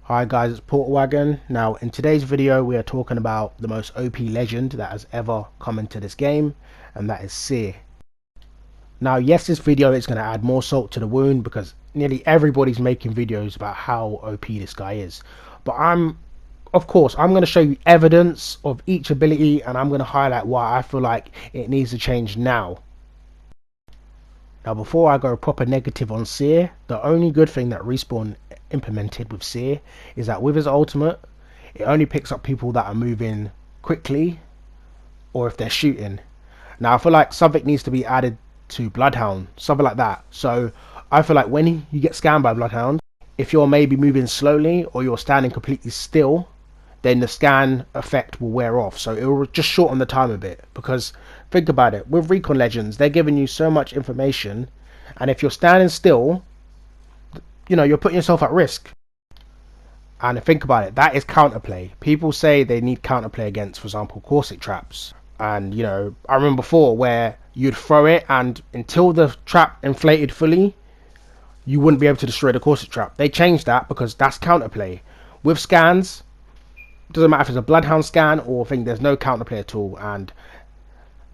Hi guys, it's Wagon. Now in today's video we are talking about the most OP legend that has ever come into this game, and that is Seer. Now yes, this video is going to add more salt to the wound because nearly everybody's making videos about how OP this guy is. But of course I'm going to show you evidence of each ability, and I'm going to highlight why I feel like it needs to change now. Now before I go proper negative on Seer, the only good thing that Respawn implemented with Seer is that with his ultimate, it only picks up people that are moving quickly or if they're shooting. Now I feel like something needs to be added to bloodhound, something like that. So I feel like when you get scanned by bloodhound, if you're maybe moving slowly or you're standing completely still, then the scan effect will wear off, so it will just shorten the time a bit. Because think about it, with recon legends, they're giving you so much information, and if you're standing still, you know, you're putting yourself at risk. And think about it, that is counterplay. People say they need counterplay against, for example, corset traps. And you know, I remember before where you'd throw it and until the trap inflated fully, you wouldn't be able to destroy the corset trap. They changed that because that's counterplay. With scans, doesn't matter if it's a bloodhound scan or thing, there's no counterplay at all, and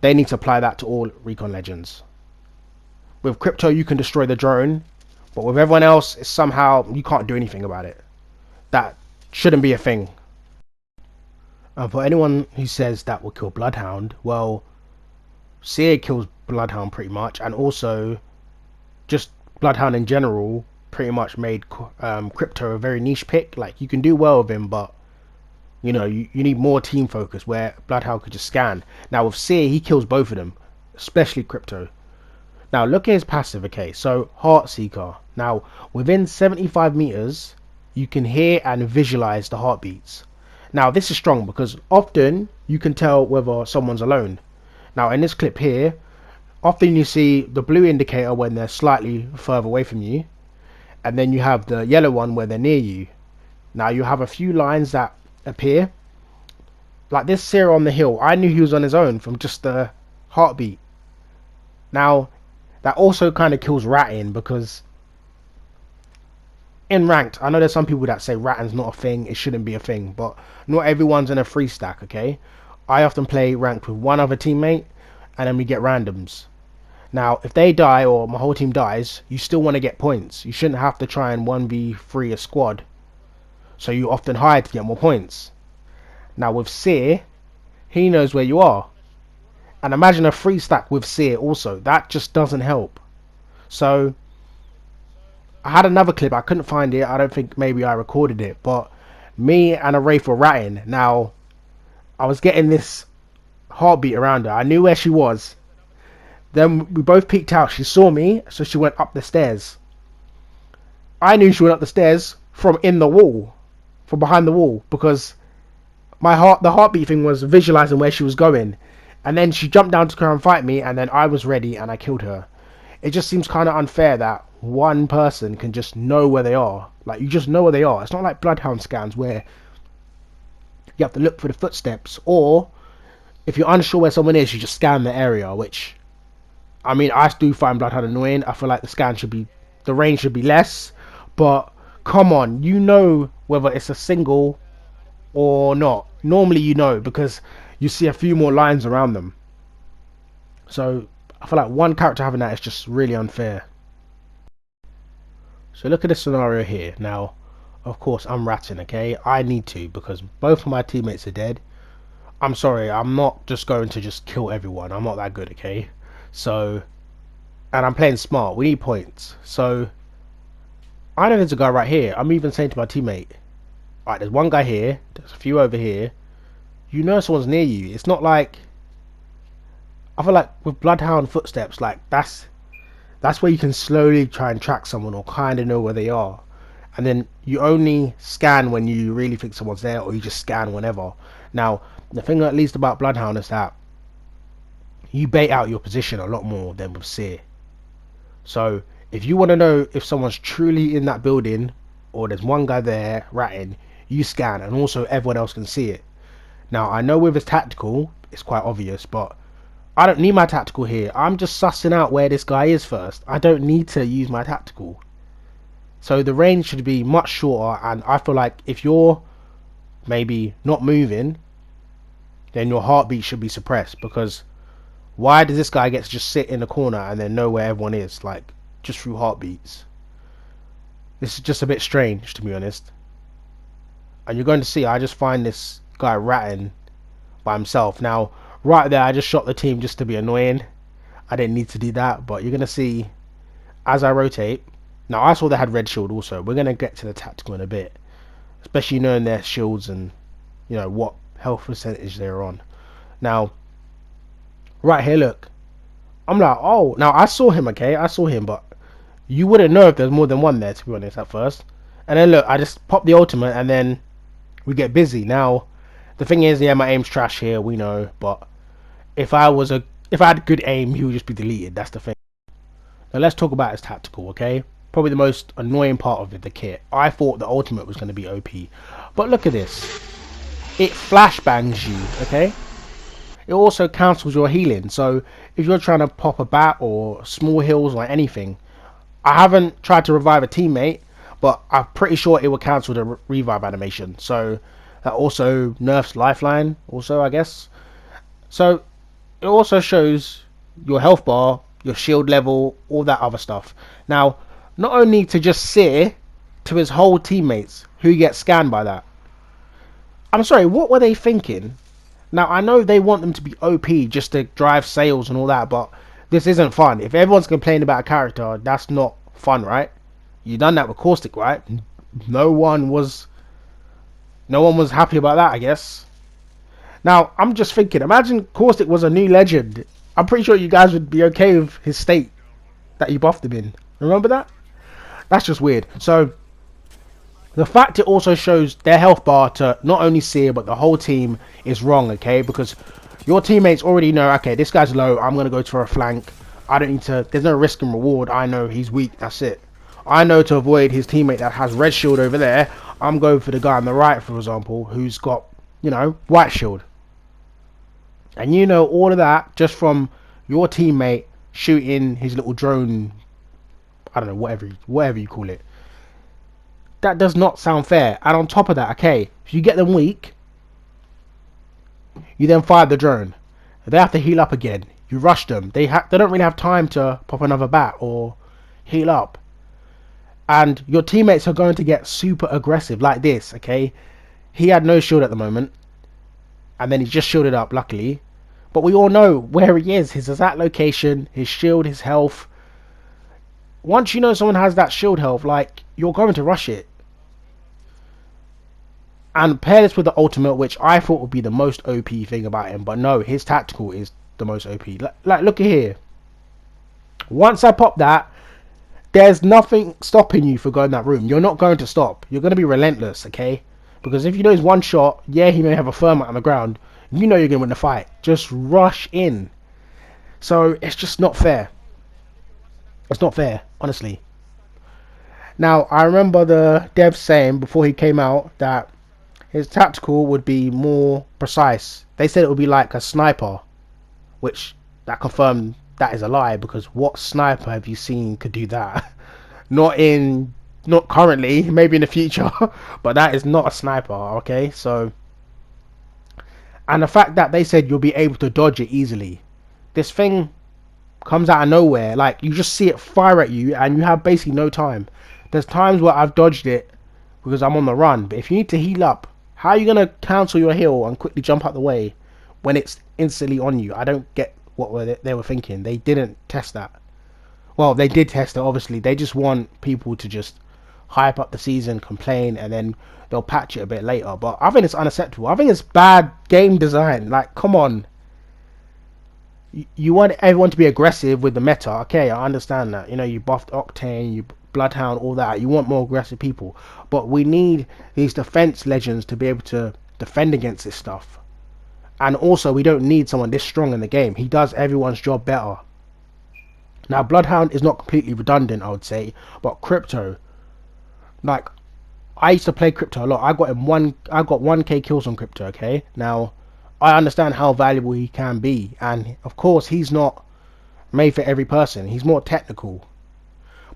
they need to apply that to all recon legends. With crypto you can destroy the drone, but with everyone else it's somehow you can't do anything about it. That shouldn't be a thing. And for anyone who says that will kill bloodhound, well, Seer kills bloodhound pretty much, and also just bloodhound in general pretty much made crypto a very niche pick. Like, you can do well with him, but you know, you need more team focus where bloodhound could just scan. Now with Seer, he kills both of them, especially crypto. Now look at his passive. Okay, so heart seeker. Now within 75 meters you can hear and visualize the heartbeats. Now this is strong because often you can tell whether someone's alone. Now in this clip here, often you see the blue indicator when they're slightly further away from you, and then you have the yellow one where they're near you. Now you have a few lines that appear like this. Seer on the hill, I knew he was on his own from just the heartbeat. Now that also kind of kills ratting, because in ranked, I know there's some people that say ratting's not a thing, it shouldn't be a thing, but not everyone's in a free stack. Okay, I often play ranked with one other teammate and then we get randoms. Now if they die or my whole team dies, you still want to get points. You shouldn't have to try and 1v3 a squad, so you often hide to get more points. Now with Seer, he knows where you are, and imagine a free stack with Seer also, that just doesn't help. So I had another clip, I couldn't find it, I don't think maybe I recorded it, but me and a Wraith were ratting. Now I was getting this heartbeat around her, I knew where she was, then we both peeked out, she saw me, so she went up the stairs. I knew she went up the stairs from in the wall, from behind the wall, because the heartbeat thing was visualizing where she was going, and then she jumped down to come and fight me, and then I was ready and I killed her. It just seems kind of unfair that one person can just know where they are. Like, you just know where they are. It's not like bloodhound scans where you have to look for the footsteps, or if you're unsure where someone is, you just scan the area, which, I mean, I do find bloodhound annoying. I feel like the range should be less, but come on, you know whether it's a single or not. Normally you know because you see a few more lines around them. So I feel like one character having that is just really unfair. So look at this scenario here. Now of course I'm ratting, okay? I need to, because both of my teammates are dead. I'm sorry, I'm not just going to just kill everyone. I'm not that good, okay? So, and I'm playing smart. We need points. So I know there's a guy right here. I'm even saying to my teammate, alright, there's one guy here, there's a few over here. You know someone's near you. It's not like, I feel like with bloodhound footsteps, like that's where you can slowly try and track someone or kind of know where they are. And then you only scan when you really think someone's there, or you just scan whenever. Now the thing at least about bloodhound is that you bait out your position a lot more than with Seer. So if you want to know if someone's truly in that building or there's one guy there ratting, you scan, and also everyone else can see it. Now I know with his tactical it's quite obvious, but I don't need my tactical here. I'm just sussing out where this guy is first. I don't need to use my tactical. So the range should be much shorter, and I feel like if you're maybe not moving, then your heartbeat should be suppressed. Because why does this guy get to just sit in the corner and then know where everyone is, like just through heartbeats? This is just a bit strange, to be honest. And you're going to see, I just find this guy ratting by himself. Now, right there, I just shot the team just to be annoying. I didn't need to do that, but you're going to see as I rotate. Now, I saw they had red shield also. We're going to get to the tactical in a bit, especially knowing their shields and, you know, what health percentage they're on. Now, right here, look. I'm like, oh, now I saw him, okay? I saw him, but you wouldn't know if there's more than one there, to be honest, at first. And then, look, I just pop the ultimate, and then we get busy. Now, the thing is, yeah, my aim's trash here, we know, but if I had good aim, he would just be deleted. That's the thing. Now, let's talk about his tactical, okay? Probably the most annoying part of the kit. I thought the ultimate was going to be OP, but look at this. It flashbangs you, okay? It also cancels your healing. So if you're trying to pop a bat or small heals or anything, I haven't tried to revive a teammate, but I'm pretty sure it will cancel the revive animation. So that also nerfs lifeline also, I guess. So it also shows your health bar, your shield level, all that other stuff. Now, not only to just Seer, to his whole teammates who get scanned by that. I'm sorry, what were they thinking? Now, I know they want them to be OP just to drive sales and all that, but this isn't fun. If everyone's complaining about a character, that's not fun, right? You done that with Caustic, right? No one was happy about that, I guess. Now, I'm just thinking, imagine Caustic was a new legend. I'm pretty sure you guys would be okay with his state that you buffed him in. Remember that? That's just weird. So, the fact it also shows their health bar to not only Seer, but the whole team is wrong, okay? Because your teammates already know, okay, this guy's low, I'm going to go to a flank. I don't need to, there's no risk and reward. I know he's weak, that's it. I know to avoid his teammate that has red shield over there, I'm going for the guy on the right, for example, who's got, you know, white shield. And you know all of that just from your teammate shooting his little drone, I don't know, whatever you call it. That does not sound fair. And on top of that, okay, if you get them weak, you then fire the drone. They have to heal up again. You rush them. They don't really have time to pop another bat or heal up. And your teammates are going to get super aggressive like this, okay? He had no shield at the moment. And then he just shielded up, luckily. But we all know where he is. His exact location, his shield, his health. Once you know someone has that shield health, like, you're going to rush it. And pair this with the ultimate, which I thought would be the most OP thing about him. But no, his tactical is the most OP. Like look at here. Once I pop that, there's nothing stopping you for going that room. You're not going to stop. You're going to be relentless, okay? Because if you know he's one shot, yeah, he may have a thermite on the ground. You know you're going to win the fight. Just rush in. So, it's just not fair. It's not fair, honestly. Now, I remember the dev saying before he came out that his tactical would be more precise. They said it would be like a sniper, which that confirmed that is a lie, because what sniper have you seen could do that? Not currently, maybe in the future, but that is not a sniper, okay? So, and the fact that they said you'll be able to dodge it easily. This thing comes out of nowhere, like you just see it fire at you and you have basically no time. There's times where I've dodged it because I'm on the run, but if you need to heal up, how are you going to cancel your heal and quickly jump out the way when it's instantly on you? I don't get what they were thinking. They didn't test that. Well, they did test it, obviously. They just want people to just hype up the season, complain, and then they'll patch it a bit later. But I think it's unacceptable. I think it's bad game design. Like, come on. You want everyone to be aggressive with the meta. Okay, I understand that. You know, you buffed Octane, you bloodhound, all that. You want more aggressive people. But we need these defense legends to be able to defend against this stuff. And also, we don't need someone this strong in the game. He does everyone's job better. Now, bloodhound is not completely redundant, I would say. But crypto, like, I used to play crypto a lot. I got 1k kills on crypto, okay? Now, I understand how valuable he can be. And, of course, he's not made for every person. He's more technical.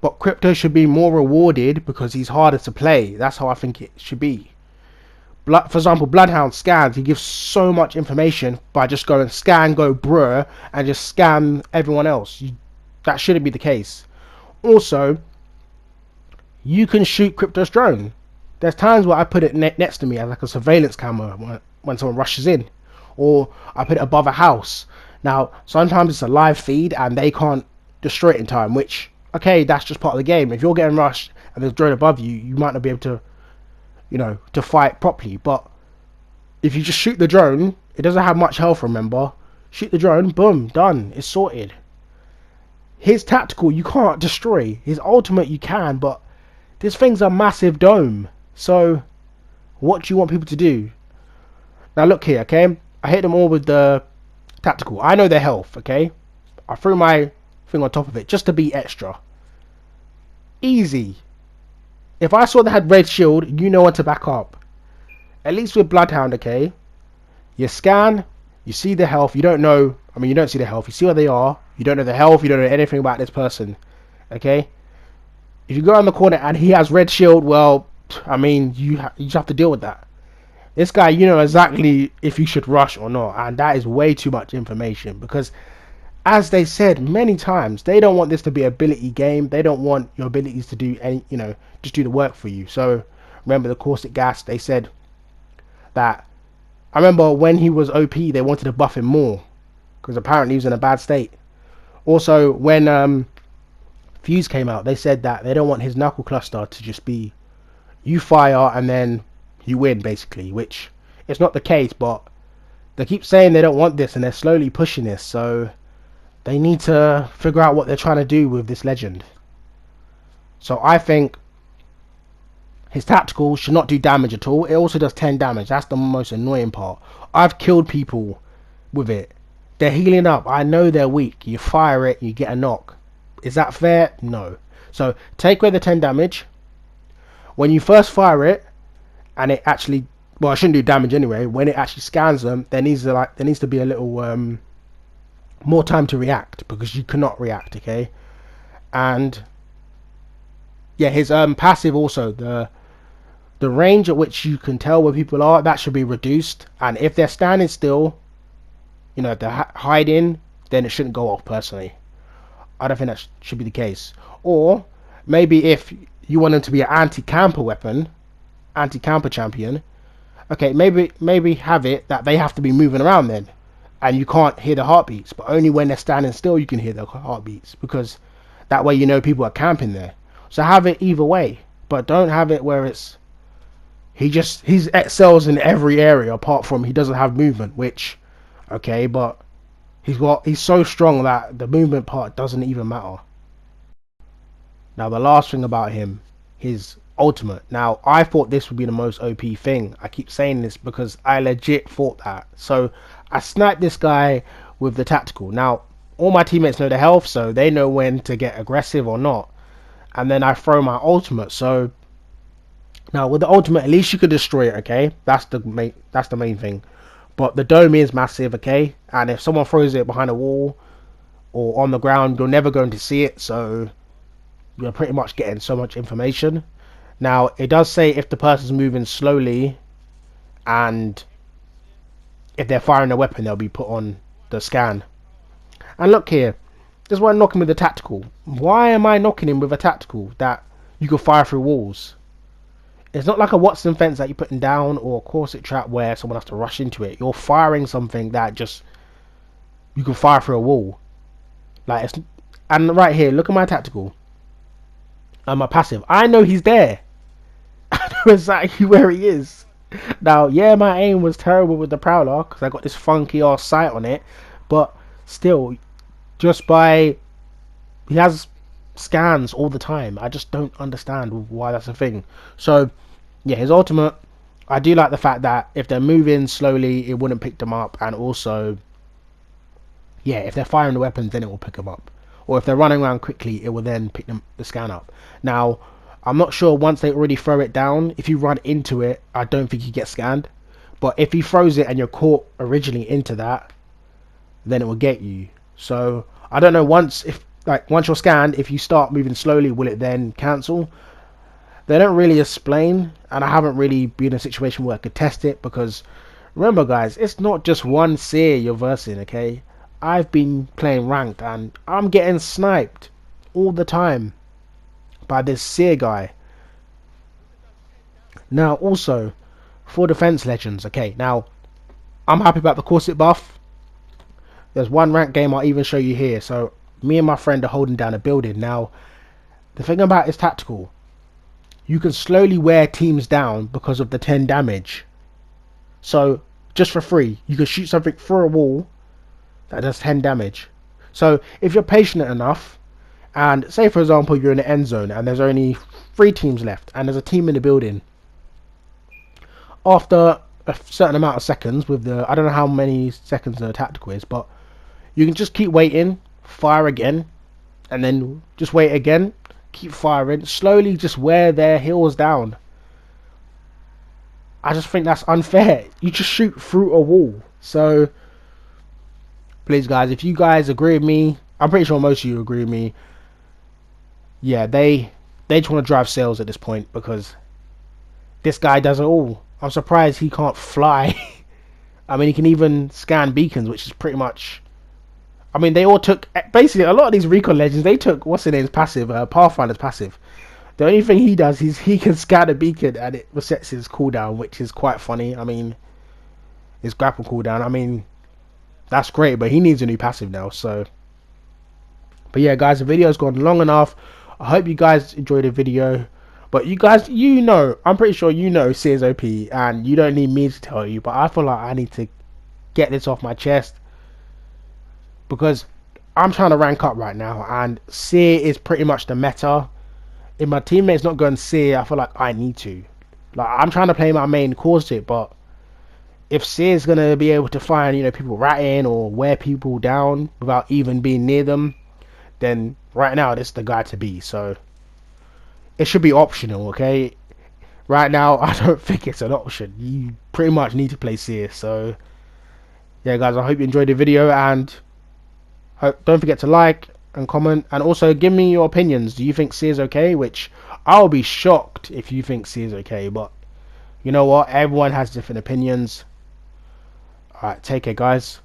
But Crypto should be more rewarded because he's harder to play. That's how I think it should be. For example, Bloodhound scans. He gives so much information by just going scan, go bruh, and just scan everyone else. That shouldn't be the case. Also, you can shoot Crypto's drone. There's times where I put it next to me as like a surveillance camera when someone rushes in, or I put it above a house. Now, sometimes it's a live feed and they can't destroy it in time, which, okay, that's just part of the game. If you're getting rushed and there's a drone above you, you might not be able to, to fight properly. But if you just shoot the drone, it doesn't have much health, remember. Shoot the drone, boom, done, it's sorted. His tactical, you can't destroy. His ultimate, you can, but this thing's a massive dome. So, what do you want people to do? Now look here, okay? I hit them all with the tactical. I know their health, okay? I threw my thing on top of it just to be extra. Easy. If I saw they had red shield, you know when to back up. At least with Bloodhound, okay? You scan, you see the health, you don't know, you don't see the health, you see where they are, you don't know the health, you don't know anything about this person, okay? If you go around the corner and he has red shield, well, you just have to deal with that. This guy, you know exactly if you should rush or not, and that is way too much information because, as they said many times, they don't want this to be an ability game. They don't want your abilities to do any, just do the work for you. So, remember the caustic gas, they said that, I remember when he was OP, they wanted to buff him more because apparently he was in a bad state. Also, when Fuse came out, they said that they don't want his knuckle cluster to just be you fire and then you win, basically, which it's not the case, but they keep saying they don't want this and they're slowly pushing this, so they need to figure out what they're trying to do with this legend. So I think his tactical should not do damage at all. It also does 10 damage. That's the most annoying part. I've killed people with it. They're healing up. I know they're weak. You fire it, you get a knock. Is that fair? No. So take away the 10 damage. When you first fire it, and it actually, well, it shouldn't do damage anyway. When it actually scans them, there needs to be a little more time to react because you cannot react, okay? And yeah, his passive also, the range at which you can tell where people are, that should be reduced. And if they're standing still, if they're hiding, then it shouldn't go off personally. I don't think that should be the case. Or maybe if you want them to be an anti-camper weapon, anti-camper champion, okay, maybe have it that they have to be moving around then, and you can't hear the heartbeats, but only when they're standing still you can hear the heartbeats, because that way people are camping there. So have it either way, but don't have it where it's he excels in every area apart from he doesn't have movement, which, okay, but he's so strong that the movement part doesn't even matter. Now the last thing about him, his ultimate. Now I thought this would be the most OP thing. I keep saying this because I legit thought that. So I sniped this guy with the tactical. Now all my teammates know the health, so they know when to get aggressive or not. And then I throw my ultimate. So now with the ultimate, at least you can destroy it, okay? That's the main thing. But the dome is massive, okay? And if someone throws it behind a wall or on the ground, you're never going to see it, so you're pretty much getting so much information. Now it does say if the person's moving slowly and if they're firing a weapon, they'll be put on the scan. And look here, this is why I'm knocking with the tactical. Why am I knocking him with a tactical that you can fire through walls? It's not like a Watson fence that you're putting down or a corset trap where someone has to rush into it. You're firing something that just you can fire through a wall. And right here, look at my tactical and my passive. I know he's there. I know exactly where he is. Now, yeah, my aim was terrible with the Prowler because I got this funky ass sight on it, but still, just by he has scans all the time. I just don't understand why that's a thing. So yeah, his ultimate, I do like the fact that if they're moving slowly, it wouldn't pick them up, and also yeah, if they're firing the weapons, then it will pick them up, or if they're running around quickly, it will then pick the scan up. Now I'm not sure once they already throw it down, if you run into it, I don't think you get scanned, but if he throws it and you're caught originally into that, then it will get you. So I don't know, once if like once you're scanned, if you start moving slowly, will it then cancel? They don't really explain, and I haven't really been in a situation where I could test it, because remember guys, it's not just one Seer you're versing, okay? I've been playing ranked and I'm getting sniped all the time by this Seer guy. Now also, for defense legends, okay, now I'm happy about the corset buff. There's one ranked game I'll even show you here. So me and my friend are holding down a building. Now the thing about it's tactical, you can slowly wear teams down because of the 10 damage. So just for free, you can shoot something through a wall that does 10 damage. So if you're patient enough, and say for example you're in the end zone and there's only 3 teams left and there's a team in the building, after a certain amount of seconds, with the, I don't know how many seconds the tactical is, but you can just keep waiting, fire again, and then just wait again, keep firing, slowly just wear their heels down. I just think that's unfair. You just shoot through a wall. So please guys, if you guys agree with me, I'm pretty sure most of you agree with me, yeah, they just want to drive sales at this point, because this guy does it all. I'm surprised he can't fly. I mean, he can even scan beacons, which is pretty much, I mean, they all took, basically a lot of these recon legends, they took what's his name's passive, Pathfinder's passive. The only thing he does is he can scan a beacon and it resets his cooldown, which is quite funny. I mean, his grapple cooldown, I mean, that's great, but he needs a new passive now. So but yeah guys, the video's gone long enough. I hope you guys enjoyed the video. But you guys, you know, I'm pretty sure you know Seers OP, and you don't need me to tell you, but I feel like I need to get this off my chest, because I'm trying to rank up right now and Seer is pretty much the meta. If my teammate's not going Seer, I feel like I need to. Like, I'm trying to play my main corset, but if Seer's gonna be able to find, you know, people ratting or wear people down without even being near them, then right now this is the guy to be. So it should be optional, okay? Right now I don't think it's an option. You pretty much need to play Seer. So yeah guys, I hope you enjoyed the video, and don't forget to like and comment, and also give me your opinions. Do you think Seer's okay? Which I'll be shocked if you think Seer's okay, but you know what, everyone has different opinions. Alright, take care guys.